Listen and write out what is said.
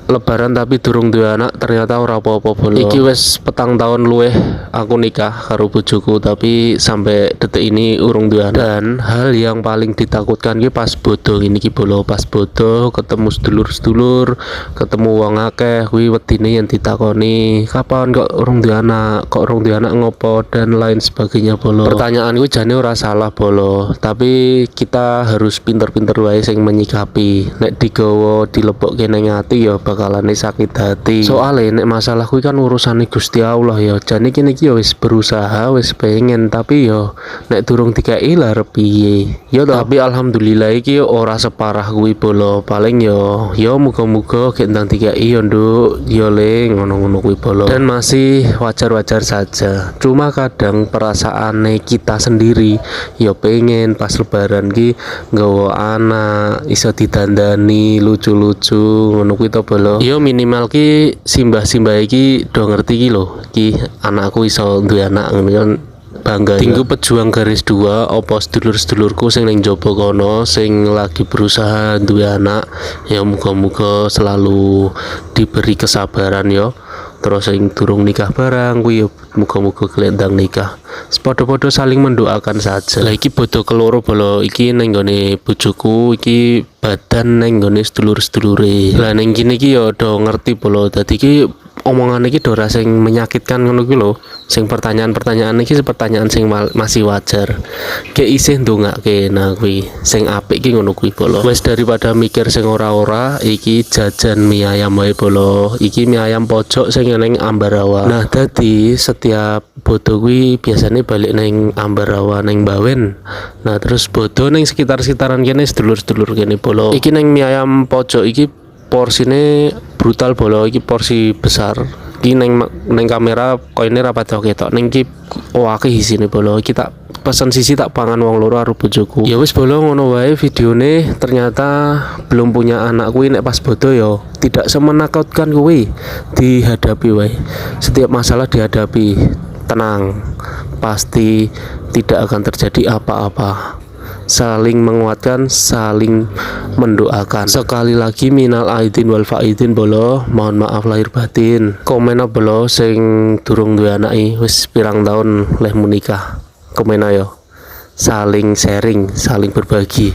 lebaran tapi durung duwe anak, ternyata ora apa-apa bolo. Iki wis petang tahun luweh aku nikah karo bojoku tapi sampai detik ini urung duwe anak. Dan hal yang paling ditakutkan ki pas bodo ini ki bolo, pas bodo ketemu sedulur-sedulur, ketemu wong akeh kuwi wedine yang ditakoni kapan kok urung duwe anak, kok urung duwe anak ngopo dan lain sebagainya bolo. Pertanyaan kuwi jane ora salah bolo, tapi kita harus pinter-pinter wae sing menyikapi. Nek digawa dilebokke nang ati ya bakalane sakit hati. Soalnya nek masalah kuwi kan urusane Gusti Allah ya. Jane kene iki ya wis berusaha, wis pengen tapi ya nek durung dikai lah arep piye. Ya tapi alhamdulillah iki ora separah kuwi bolo. Paling ya muga-muga gek ndang dikai ya nduk, ya le ngono-ngono kuwi bolo. Dan masih wajar-wajar saja. Cuma kadang perasaane kita sendiri ya pengen pas lebaran ki nggawa anak iso didandani lucu-lucu ngono kuwi to bolo. Yo minimal ki simbah-simbah iki do ngerti ki lho, ki anakku iso duwe anak ngono kan bangga. Tinggu pejuang garis 2 opo sedulur-sedulurku sing ning jaba kono sing lagi berusaha duwe anak ya muga-muga selalu diberi kesabaran yo. Terus sing durung nikah barang kuwi muga-muga glendang nikah. Sepodo-podo saling mendoakan saja. Lah iki bodo keloro bolo, iki ning gone bojoku, iki badan ning gone sedulur-sedulure. Lah ning kene iki ya do ngerti bolo. Dadi iki omongan iki do ora sing menyakitkan ngono kuwi lho. Sing pertanyaan-pertanyaan iki pertanyaan sing masih wajar. Kayak isih ndongake nah kuwi sing apik ki ngono kuwi bolo. Wes daripada mikir sing ora-ora, iki jajan mie ayam wae bolo. Iki mie ayam pojok sing ning Ambarawa. Nah, dadi setiap bodo kuwi biasanya balik neng Ambarawa neng Bawen. Nah, terus bodo neng sekitar-sekitaran kene sedulur-sedulur kene bolo. Iki neng mie ayam pojok iki porsine brutal bolo, iki porsi besar. Iki neng kamera koine ra padha ketok. Neng iki akeh isine bolo. Iki tak pesan sisi tak pangan wong loro karo bojoku. Ya wis bolo ngono wae videone. Ternyata belum punya anak kuwi nek pas bodo yo tidak semenakutkan kuwi. Dihadapi wae. Setiap masalah dihadapi. Tenang, pasti tidak akan terjadi apa-apa. Saling menguatkan, saling mendoakan. Sekali lagi minal aidin wal faidin bolo, mohon maaf lahir batin. Komen bolo sing durung duwe anake wis pirang tahun leh menikah. Komen ayo. Saling sharing, saling berbagi.